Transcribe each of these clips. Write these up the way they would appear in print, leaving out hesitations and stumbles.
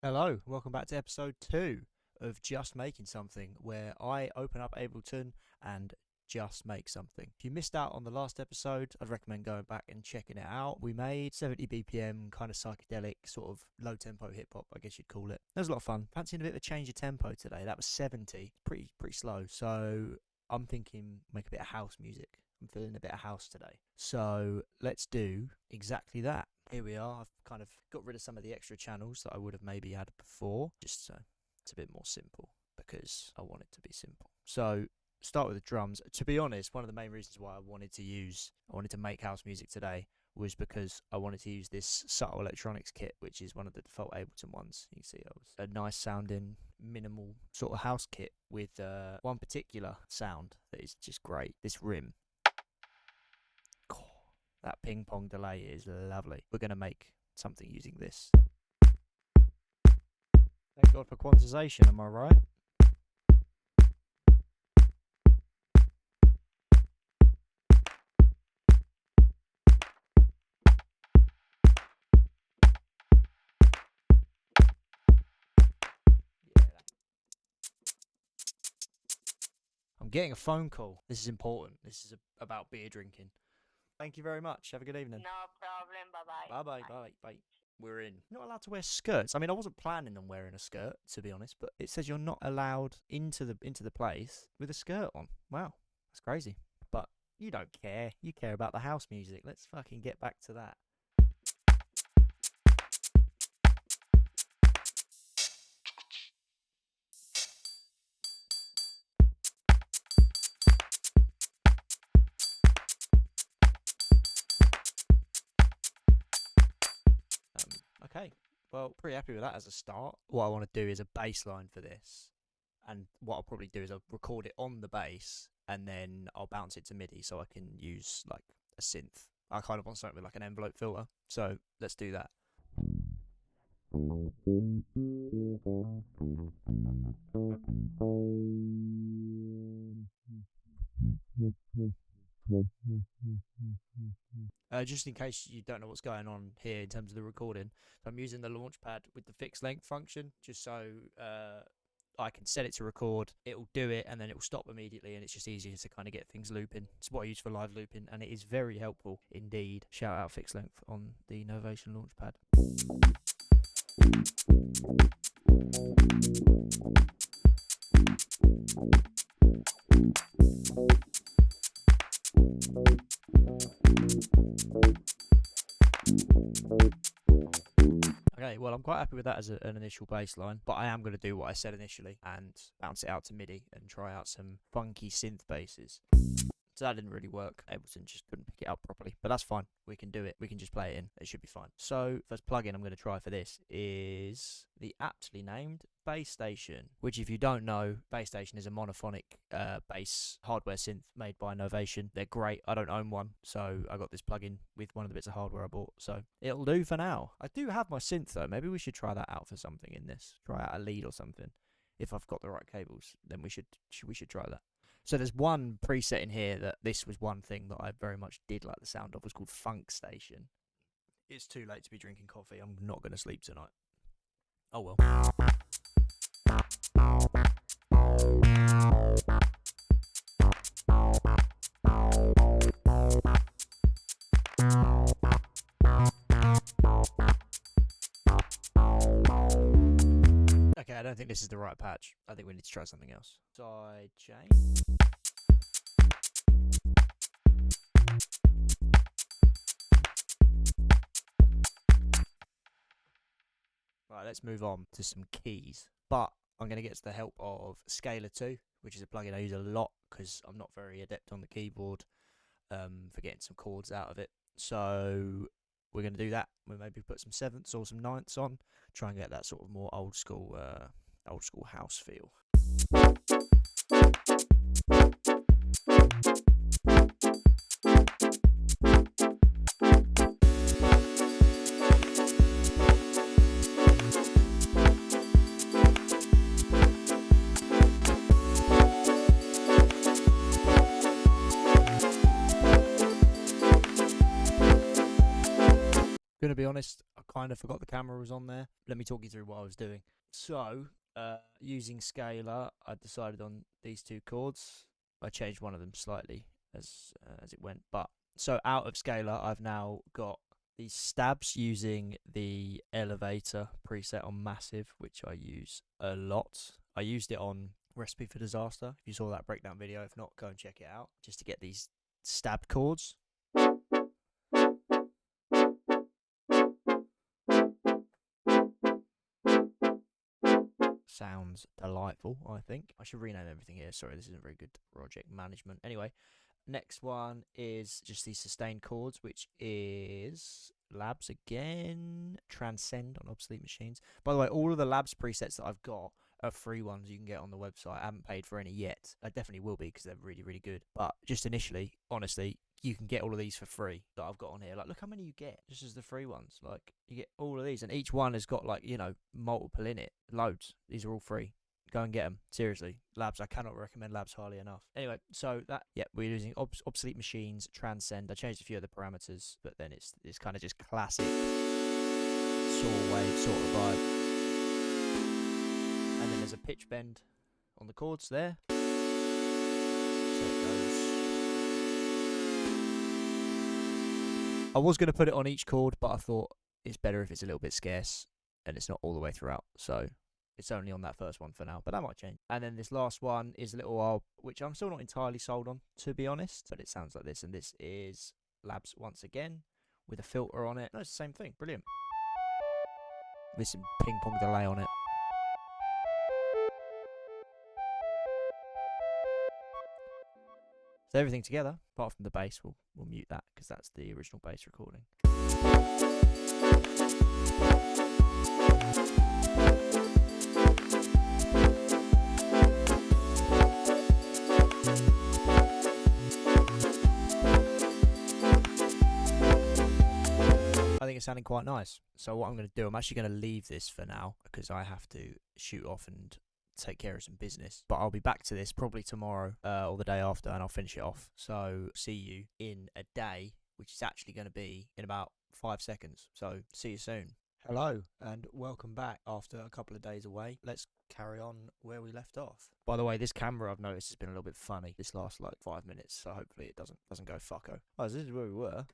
Hello, welcome back to episode 2 of Just Making Something, where I open up Ableton and just make something. If you missed out on the last episode, I'd recommend going back and checking it out. We made 70 BPM, kind of psychedelic, sort of low tempo hip hop, I guess you'd call it. That was a lot of fun. Fancying a bit of a change of tempo today. That was 70, pretty slow. So I'm thinking make a bit of house music. I'm feeling a bit of house today. So let's do exactly that. Here we are. I've kind of got rid of some of the extra channels that I would have maybe had before, just so it's a bit more simple because I want it to be simple. So start with the drums. To be honest, one of the main reasons why I wanted to make house music today was because I wanted to use this subtle electronics kit, which is one of the default Ableton ones. You can see it was a nice sounding minimal sort of house kit with one particular sound that is just great. This rim. That ping pong delay is lovely. We're going to make something using this. Thank God for quantization, am I right? I'm getting a phone call. This is important. This is about beer drinking. Thank you very much. Have a good evening. No problem. Bye-bye. Bye bye. Bye bye. We're in. You're not allowed to wear skirts. I mean, I wasn't planning on wearing a skirt, to be honest, but it says you're not allowed into the place with a skirt on. Wow, that's crazy. But you don't care. You care about the house music. Let's fucking get back to that. Okay, well, pretty happy with that as a start. What I want to do is a bass line for this, and what I'll probably do is I'll record it on the bass, and then I'll bounce it to MIDI so I can use like a synth. I kind of want something with like an envelope filter, so let's do that. Just in case you don't know what's going on here in terms of the recording, so I'm using the Launchpad with the fixed length function, just so I can set it to record. It'll do it, and then it will stop immediately, and it's just easier to kind of get things looping. It's what I use for live looping, and it is very helpful indeed. Shout out fixed length on the Novation Launchpad. Okay, well, I'm quite happy with that as an initial baseline, but I am going to do what I said initially and bounce it out to MIDI and try out some funky synth basses. So that didn't really work. Ableton just couldn't pick it up properly, but that's fine. We can do it. We can just play it in. It should be fine. So first plugin I'm going to try for this is the aptly named Bass Station, which if you don't know, Bass Station is a monophonic bass hardware synth made by Novation. They're great. I don't own one, so I got this plugin with one of the bits of hardware I bought. So it'll do for now. I do have my synth though. Maybe we should try that out for something in this. Try out a lead or something. If I've got the right cables, then we should try that. So there's one preset in here that this was one thing that I very much did like the sound of, was called Funk Station. It's too late to be drinking coffee. I'm not going to sleep tonight. Oh well. Okay, I don't think this is the right patch. I think we need to try something else. Side chain. Right, let's move on to some keys. But I'm going to get to the help of Ep.2, which is a plugin I use a lot because I'm not very adept on the keyboard for getting some chords out of it. So we're going to do that. We'll maybe put some sevenths or some ninths on, try and get that sort of more old school house feel. Gonna be honest, I kind of forgot the camera was on there. Let me talk you through what I was doing. So, using Scalar, I decided on these two chords. I changed one of them slightly as it went. But so out of Scalar, I've now got these stabs using the elevator preset on Massive, which I use a lot. I used it on Recipe for Disaster. If you saw that breakdown video, if not, go and check it out. Just to get these stabbed chords. Sounds delightful, I think. I should rename everything here. Sorry, this isn't very good project management. Anyway, next one is just these sustained chords, which is Labs again. Transcend on Obsolete Machines. By the way, all of the Labs presets that I've got are free ones you can get on the website. I haven't paid for any yet. I definitely will be because they're really, really good. But just initially, honestly, you can get all of these for free that I've got on here. Like, look how many you get just as the free ones. Like, you get all of these, and each one has got, like, you know, multiple in it. Loads. These are all free. Go and get them. Seriously. Labs, I cannot recommend Labs highly enough. Anyway, so that, yeah, we're using Obsolete Machines, Transcend. I changed a few of the parameters, but then it's kind of just classic saw wave sort of vibe. And then there's a pitch bend on the chords there. So it goes. I was going to put it on each chord, but I thought it's better if it's a little bit scarce and it's not all the way throughout. So it's only on that first one for now, but that might change. And then this last one is a little while, which I'm still not entirely sold on, to be honest, but it sounds like this. And this is Labs once again with a filter on it. No, it's the same thing. Brilliant. With some ping pong delay on it. So everything together, apart from the bass, we'll mute that because that's the original bass recording. I think it's sounding quite nice. So what I'm going to do, I'm actually going to leave this for now because I have to shoot off and take care of some business. But I'll be back to this probably tomorrow or the day after, and I'll finish it off. So see you in a day, which is actually going to be in about 5 seconds. So see you soon. Hello and welcome back after a couple of days away. Let's carry on where we left off. By the way, this camera I've noticed has been a little bit funny this last like 5 minutes, so hopefully it doesn't go fucko. Oh, this is where we were.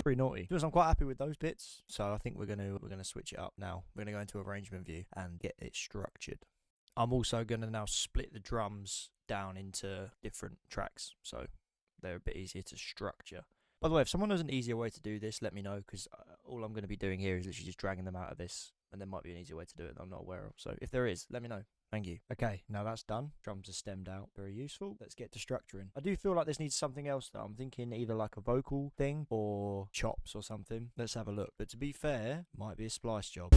Pretty naughty. Because I'm quite happy with those bits, so I think we're gonna switch it up now. We're gonna go into arrangement view and get it structured. I'm also gonna now split the drums down into different tracks, so they're a bit easier to structure. By the way, if someone knows an easier way to do this, let me know, because all I'm going to be doing here is literally just dragging them out of this, and there might be an easier way to do it that I'm not aware of. So if there is, let me know. Thank you. Okay, now that's done. Drums are stemmed out. Very useful. Let's get to structuring. I do feel like this needs something else, though. I'm thinking either like a vocal thing or chops or something. Let's have a look. But to be fair, might be a splice job.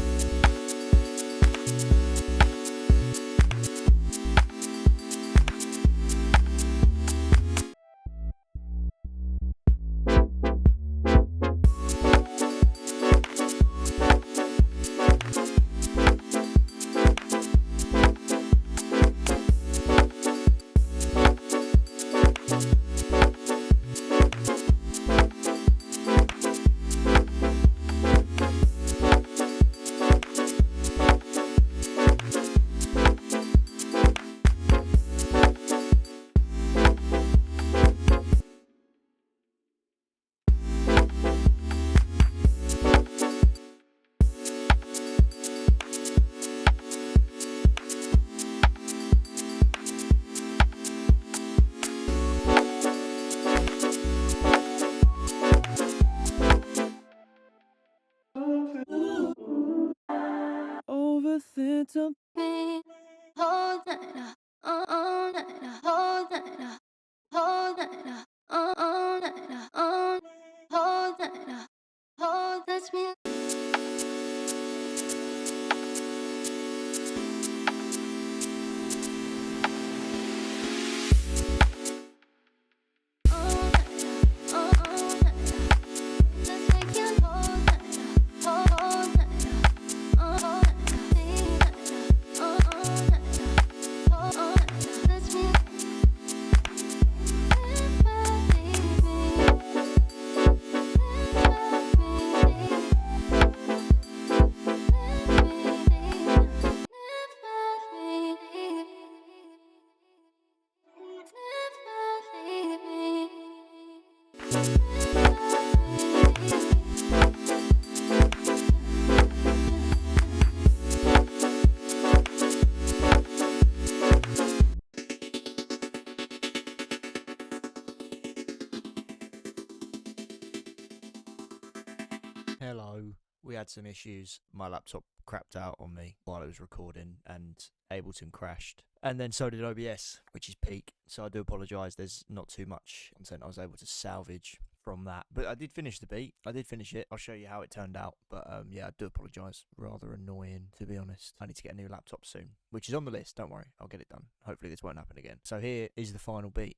To be hold night, all night, hold night, hold night, all night, hold night, hold that's me. Hello. We had some issues. My laptop crapped out on me while I was recording, and Ableton crashed. And then so did OBS, which is peak. So I do apologise. There's not too much content I was able to salvage from that. But I did finish the beat. I did finish it. I'll show you how it turned out. But yeah, I do apologise. Rather annoying, to be honest. I need to get a new laptop soon, which is on the list. Don't worry. I'll get it done. Hopefully this won't happen again. So here is the final beat.